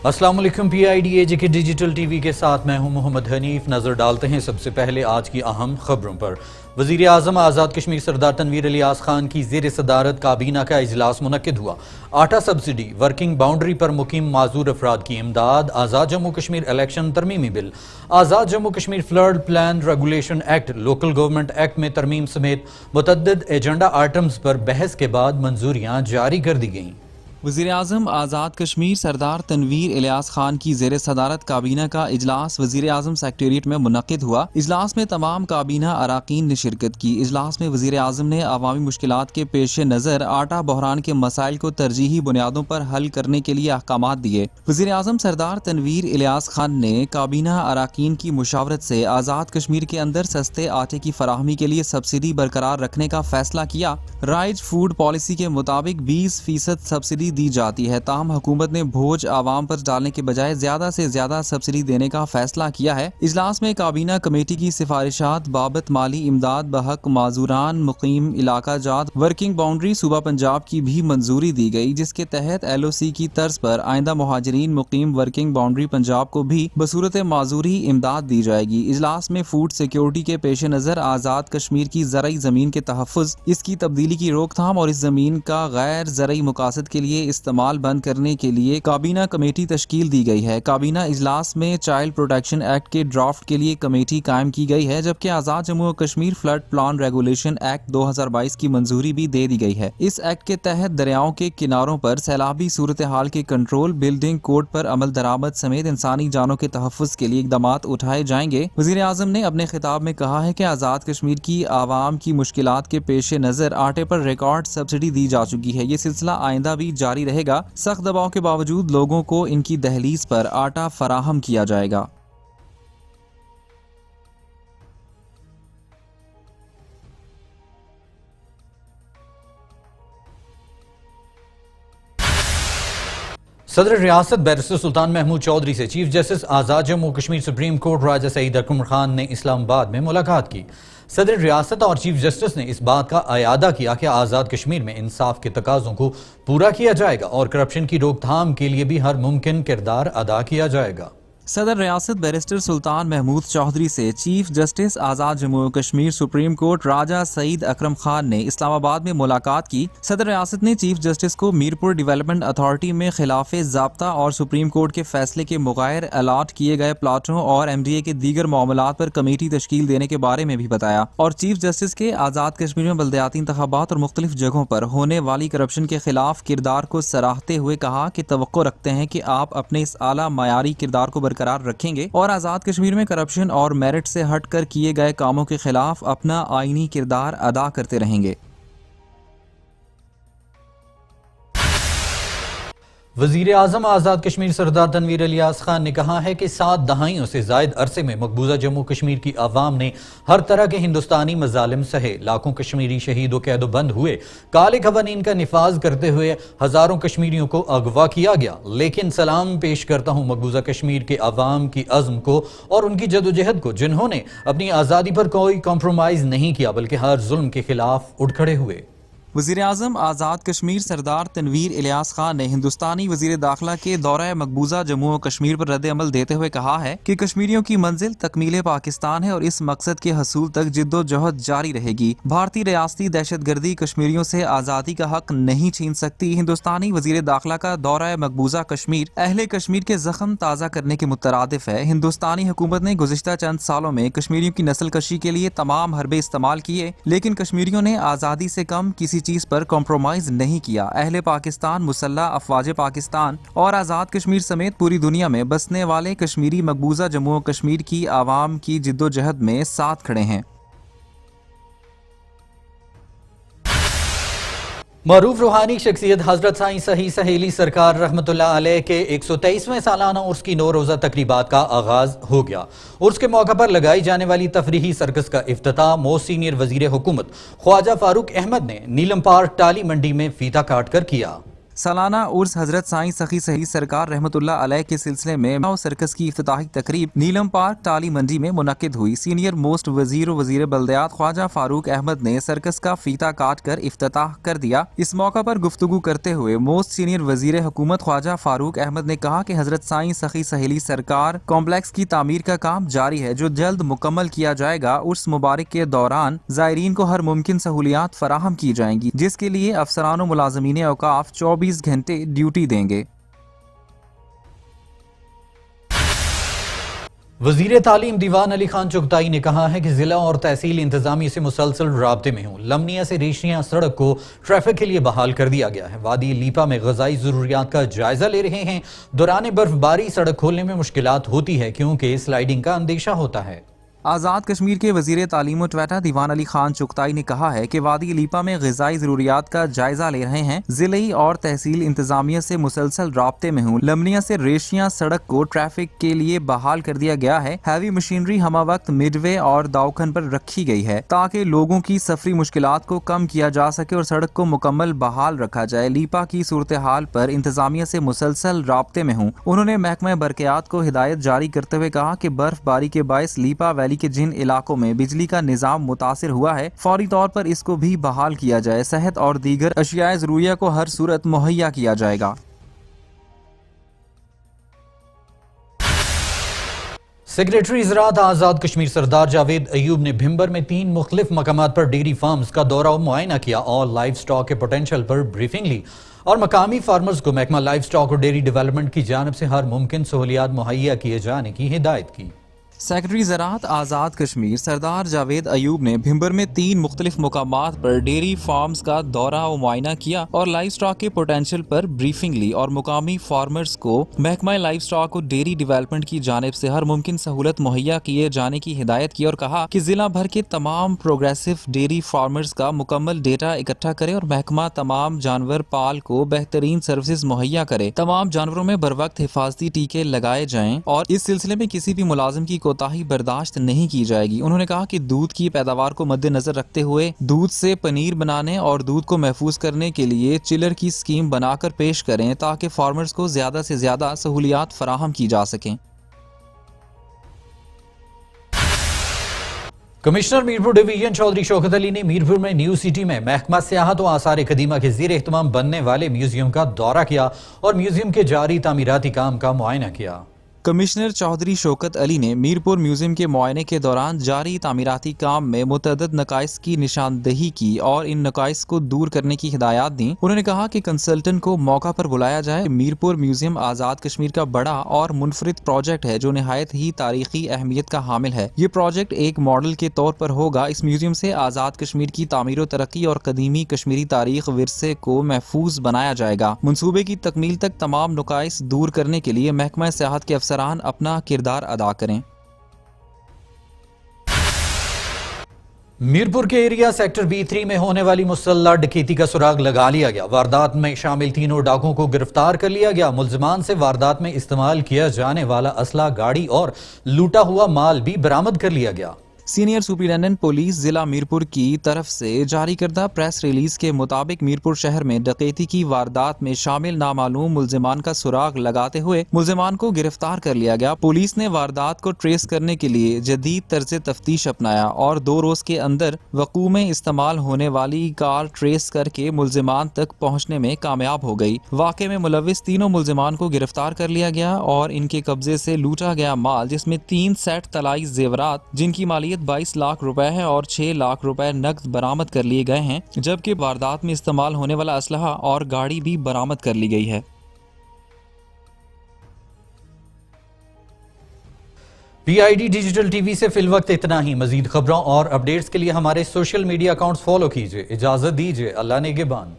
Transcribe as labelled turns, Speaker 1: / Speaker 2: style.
Speaker 1: السلام علیکم، PIDAJ کے ڈیجیٹل ٹی وی کے ساتھ میں ہوں محمد حنیف۔ نظر ڈالتے ہیں سب سے پہلے آج کی اہم خبروں پر۔ وزیر اعظم آزاد کشمیر سردار تنویر الیاس خان کی زیر صدارت کابینہ کا اجلاس منعقد ہوا۔ آٹا سبسڈی، ورکنگ باؤنڈری پر مقیم معذور افراد کی امداد، آزاد جموں کشمیر الیکشن ترمیمی bill, Azad Jammu Kashmir flood plan regulation act, local government act میں ترمیم سمیت متعدد ایجنڈا آئٹمز پر بحث کے بعد منظوریاں جاری کر دی گئیں۔
Speaker 2: وزیر اعظم آزاد کشمیر سردار تنویر الیاس خان کی زیر صدارت کابینہ کا اجلاس وزیر اعظم سیکریٹریٹ میں منعقد ہوا۔ اجلاس میں تمام کابینہ اراکین نے شرکت کی۔ اجلاس میں وزیر اعظم نے عوامی مشکلات کے پیش نظر آٹا بحران کے مسائل کو ترجیحی بنیادوں پر حل کرنے کے لیے احکامات دیے۔ وزیر اعظم سردار تنویر الیاس خان نے کابینہ اراکین کی مشاورت سے آزاد کشمیر کے اندر سستے آٹے کی فراہمی کے لیے سبسڈی برقرار رکھنے کا فیصلہ کیا۔ رائج فوڈ پالیسی کے مطابق 20% سبسڈی دی جاتی ہے، تاہم حکومت نے بوجھ عوام پر ڈالنے کے بجائے زیادہ سے زیادہ سبسڈی دینے کا فیصلہ کیا ہے۔ اجلاس میں کابینہ کمیٹی کی سفارشات بابت مالی امداد بحق معذوران مقیم علاقہ جات ورکنگ باؤنڈری صوبہ پنجاب کی بھی منظوری دی گئی، جس کے تحت LOC کی طرز پر آئندہ مہاجرین مقیم ورکنگ باؤنڈری پنجاب کو بھی بصورت معذوری امداد دی جائے گی۔ اجلاس میں فوڈ سیکیورٹی کے پیش نظر آزاد کشمیر کی زرعی زمین کے تحفظ، اس کی تبدیلی کی روک تھام اور اس زمین کا غیر زرعی مقاصد کے لیے استعمال بند کرنے کے لیے کابینہ کمیٹی تشکیل دی گئی ہے۔ کابینہ اجلاس میں چائلڈ پروٹیکشن ایکٹ کے ڈرافٹ کے لیے کمیٹی قائم کی گئی ہے، جبکہ آزاد جموں و Kashmir flood plan regulation act 2022 کی منظوری بھی دے دی گئی ہے۔ اس ایکٹ کے تحت دریاؤں کے کناروں پر سیلابی صورتحال کے کنٹرول، بلڈنگ کوڈ پر عمل درآمد سمیت انسانی جانوں کے تحفظ کے لیے اقدامات اٹھائے جائیں گے۔ وزیر اعظم نے اپنے خطاب میں کہا ہے کہ آزاد کشمیر کی عوام کی مشکلات کے پیش نظر آٹے پر ریکارڈ سبسڈی دی جا چکی ہے۔ یہ سلسلہ آئندہ بھی جاری رہے گا۔ سخت دباؤ کے باوجود لوگوں کو ان کی دہلیز پر آٹا فراہم کیا جائے گا۔
Speaker 1: صدر ریاست بیرسٹر سلطان محمود چودھری سے چیف جسٹس آزاد جموں کشمیر سپریم کورٹ راجہ سعید اکرم خان نے اسلام آباد میں ملاقات کی۔ صدر ریاست اور چیف جسٹس نے اس بات کا اعادہ کیا کہ آزاد کشمیر میں انصاف کے تقاضوں کو پورا کیا جائے گا اور کرپشن کی روک تھام کے لیے بھی ہر ممکن کردار ادا کیا جائے گا۔
Speaker 2: صدر ریاست بیرسٹر سلطان محمود چودھری سے چیف جسٹس آزاد جموں و کشمیر سپریم کورٹ راجہ سعید اکرم خان نے اسلام آباد میں ملاقات کی۔ صدر ریاست نے چیف جسٹس کو میرپور ڈیولپمنٹ اتھارٹی میں خلاف ضابطہ اور سپریم کورٹ کے فیصلے کے مغیر الاٹ کیے گئے پلاٹوں اور MDA کے دیگر معاملات پر کمیٹی تشکیل دینے کے بارے میں بھی بتایا، اور چیف جسٹس کے آزاد کشمیر میں بلدیاتی انتخابات اور مختلف جگہوں پر ہونے والی کرپشن کے خلاف کردار کو سراہتے ہوئے کہا کہ توقع رکھتے ہیں کہ آپ اپنے اس اعلیٰ معیاری کردار کو قرار رکھیں گے اور آزاد کشمیر میں کرپشن اور میرٹ سے ہٹ کر کیے گئے کاموں کے خلاف اپنا آئینی کردار ادا کرتے رہیں گے۔
Speaker 1: وزیر اعظم آزاد کشمیر سردار تنویر الیاس خان نے کہا ہے کہ 7 دہائیوں سے زائد عرصے میں مقبوضہ جموں کشمیر کی عوام نے ہر طرح کے ہندوستانی مظالم سہے، لاکھوں کشمیری شہید و قید و بند ہوئے، کالے قوانین کا نفاذ کرتے ہوئے ہزاروں کشمیریوں کو اغوا کیا گیا، لیکن سلام پیش کرتا ہوں مقبوضہ کشمیر کے عوام کی عزم کو اور ان کی جدوجہد کو، جنہوں نے اپنی آزادی پر کوئی کمپرومائز نہیں کیا بلکہ ہر ظلم کے خلاف اٹھ کھڑے ہوئے۔
Speaker 2: وزیر اعظم آزاد کشمیر سردار تنویر الیاس خان نے ہندوستانی وزیر داخلہ کے دورہ مقبوضہ جموں و کشمیر پر رد عمل دیتے ہوئے کہا ہے کہ کشمیریوں کی منزل تکمیل پاکستان ہے اور اس مقصد کے حصول تک جد و جہد جاری رہے گی۔ بھارتی ریاستی دہشت گردی کشمیریوں سے آزادی کا حق نہیں چھین سکتی۔ ہندوستانی وزیر داخلہ کا دورہ مقبوضہ کشمیر اہل کشمیر کے زخم تازہ کرنے کے مترادف ہے۔ ہندوستانی حکومت نے گزشتہ چند سالوں میں کشمیریوں کی نسل کشی کے لیے تمام حربے استعمال کیے، لیکن کشمیریوں نے آزادی سے کم کسی چیز پر کمپرومائز نہیں کیا۔ اہل پاکستان، مسلح افواج پاکستان اور آزاد کشمیر سمیت پوری دنیا میں بسنے والے کشمیری مقبوضہ جموں و کشمیر کی عوام کی جد و جہد میں ساتھ کھڑے ہیں۔
Speaker 1: معروف روحانی شخصیت حضرت سائیں صحیح سہیلی سرکار رحمت اللہ علیہ کے 123ویں سالانہ عرس کی 9 روزہ تقریبات کا آغاز ہو گیا۔ عرس کے موقع پر لگائی جانے والی تفریحی سرکس کا افتتاح موسٹ سینئر وزیر حکومت خواجہ فاروق احمد نے نیلم پارک ٹالی منڈی میں فیتا کاٹ کر کیا۔
Speaker 2: सालाना उर्स हजरत साईं सखी सही सरकार रहमतुल्लाह अलैह के सिलसिले में सर्कस की इफ्तिताही तकरीब नीलम पार्क टाली मंडी में मुनक्किद हुई। सीनियर मोस्ट वजीर बल्दियात ख्वाजा फारूक अहमद ने सर्कस का फीता काट कर इफ्तिताह कर दिया। इस मौका पर गुफ्तगू करते हुए मोस्ट सीनियर वजीर हुकूमत ख्वाजा फारूक अहमद ने कहा कि हजरत साईं सखी सहेली सरकार कॉम्प्लेक्स की तामीर का काम जारी है, जो जल्द मुकम्मल किया जाएगा। उर्स मुबारक के दौरान ज़ायरीन को हर मुमकिन सहूलियात फराहम की जाएंगी, जिसके लिए अफसरान मुलाजमीन औकाफ 24 घंटे ड्यूटी देंगे।
Speaker 1: वजीर तालीम दीवान अली खान चुगताई ने कहा है कि जिला और तहसील इंतजामिया से मुसलसल राब्ते में हूँ। लमनिया से रेशियां सड़क को ट्रैफिक के लिए बहाल कर दिया गया है। वादी लीपा में गजाई जरूरियात का जायजा ले रहे हैं। दौरान बर्फबारी सड़क खोलने में मुश्किलात होती है क्योंकि स्लाइडिंग का अंदेशा होता है।
Speaker 2: आज़ाद कश्मीर के वजीर तालीम व ट्वेटा दीवान अली खान चुगताई ने कहा है कि वादी लीपा में ग़िज़ाई ज़रूरियात का जायजा ले रहे हैं। ज़िले और तहसील इंतजामिया से मुसलसल राब्ते में हूँ। लमनिया से रेशियां सड़क को ट्रैफिक के लिए बहाल कर दिया गया है। हैवी मशीनरी हमा वक्त मिडवे और दावखन पर रखी गई है ताकि लोगों की सफरी मुश्किलात को कम किया जा सके और सड़क को मुकम्मल बहाल रखा जाए। लीपा की सूरत हाल पर इंतजामिया से मुसलसल राब्ते में हूँ। उन्होंने महकमा बरक़ियात को हिदायत जारी करते हुए कहा कि बर्फबारी के बायस लीपा वैली के जिन इलाकों में बिजली का निजाम मुतासिर हुआ है, फौरी तौर पर इसको भी बहाल किया जाए। सेहत और दीगर अशियाए ज़रूरिया को हर सूरत मुहैया किया जाएगा।
Speaker 1: सेक्रेटरी ज़राअत आज़ाद कश्मीर सरदार जावेद अयूब ने भिंबर में 3 मुख्तलिफ मकामात पर डेयरी फार्म्स का दौरा और मुआयना किया और लाइव स्टॉक के पोटेंशियल पर ब्रीफिंग ली और मकामी फार्मर्स को महकमा लाइव स्टॉक और डेयरी डेवलपमेंट की जानिब से हर मुमकिन सहूलियात मुहैया किए जाने की हिदायत की।
Speaker 2: सेक्रेटरी ज़राअत आज़ाद कश्मीर सरदार जावेद अयूब ने भिंबर में 3 मुख्तलिफ मुकामात पर डेयरी फार्म्स का दौरा और मुआयना किया और लाइव स्टॉक के पोटेंशियल पर ब्रीफिंग ली और मुकामी फार्मर्स को महकमा लाइव स्टॉक और डेयरी डेवलपमेंट की जानिब से हर मुमकिन सहूलत मुहैया किए जाने की हिदायत की और कहा कि जिला भर के तमाम प्रोग्रेसिव डेयरी फार्मर्स का मुकम्मल डेटा इकट्ठा करे और महकमा तमाम जानवर पाल को बेहतरीन सर्विसेज मुहैया करे। तमाम जानवरों में बर वक्त हिफाजती टीके लगाए जाएं और इस सिलसिले में किसी भी मुलाजिम की कोताही बर्दाश्त नहीं की जाएगी। उन्होंने कहा कि दूध की पैदावार को मद्देनजर रखते हुए दूध से पनीर बनाने और दूध को महफूज करने के लिए चिलर की स्कीम बनाकर पेश करें ताकि फार्मर्स को ज्यादा से ज्यादा सहूलियात फराहम की जा सकें।
Speaker 1: कमिश्नर मीरपुर डिवीजन चौधरी शौकत अली ने मीरपुर में न्यू सिटी में महकमा सियाहत व आसार कदीमा के ज़ेर एहतमाम बनने वाले म्यूजियम का दौरा किया और म्यूजियम के जारी तामीराती काम का मुआयना किया।
Speaker 2: कमिश्नर चौधरी शौकत अली ने मीरपुर म्यूजियम के मुआयने के दौरान जारी तामीराती काम में मुतअद्दिद नकाइस की निशानदेही की और इन नकाइस को दूर करने की हिदायत दी। उन्होंने कहा कि कंसल्टेंट को मौका पर बुलाया जाए। मीरपुर म्यूजियम आज़ाद कश्मीर का बड़ा और मुनफरिद प्रोजेक्ट है जो निहायत ही तारीखी अहमियत का हामिल है। ये प्रोजेक्ट एक मॉडल के तौर पर होगा। इस म्यूजियम से आज़ाद कश्मीर की तामीर व तरक्की और कदीमी कश्मीरी तारीख विरसे को महफूज बनाया जाएगा। मनसूबे की तकमील तक तमाम नकाइस दूर करने के लिए महकमा सियाहत के अफसरान अपना किरदार अदा करें।
Speaker 1: मीरपुर के एरिया सेक्टर B3 में होने वाली मुसल्लह डकैती का सुराग लगा लिया गया। वारदात में शामिल 3 डाकुओं को गिरफ्तार कर लिया गया। मुल्जिमान से वारदात में इस्तेमाल किया जाने वाला असला, गाड़ी और लूटा हुआ माल भी बरामद कर लिया गया।
Speaker 2: सीनियर सुपरिटेंडेंट पुलिस जिला मीरपुर की तरफ से जारी करदा प्रेस रिलीज के मुताबिक मीरपुर शहर में डकैती की वारदात में शामिल नामालूम मुल्जिमान का सुराग लगाते हुए मुल्जिमान को गिरफ्तार कर लिया गया। पुलिस ने वारदात को ट्रेस करने के लिए जदीद तर्ज तफ्तीश अपनाया और 2 रोज के अंदर वकू में इस्तेमाल होने वाली कार ट्रेस करके मुल्जिमान तक पहुँचने में कामयाब हो गई। वाक़े में मुलविस तीनों मुल्जिमान को गिरफ्तार कर लिया गया और इनके कब्जे से लूटा गया माल, जिसमें 3 सेट तलाई जेवरात जिनकी मालियत 22 लाख रुपए है और 6 लाख रुपए नकद बरामद कर लिए गए हैं, जबकि वारदात में इस्तेमाल होने वाला असलहा और गाड़ी भी बरामद कर ली गई है।
Speaker 1: PID डिजिटल टीवी से फिलवक्त इतना ही। मजीद खबरों और अपडेट्स के लिए हमारे सोशल मीडिया अकाउंट्स फॉलो कीजिए। इजाजत दीजिए। अल्लाह नेगेबान।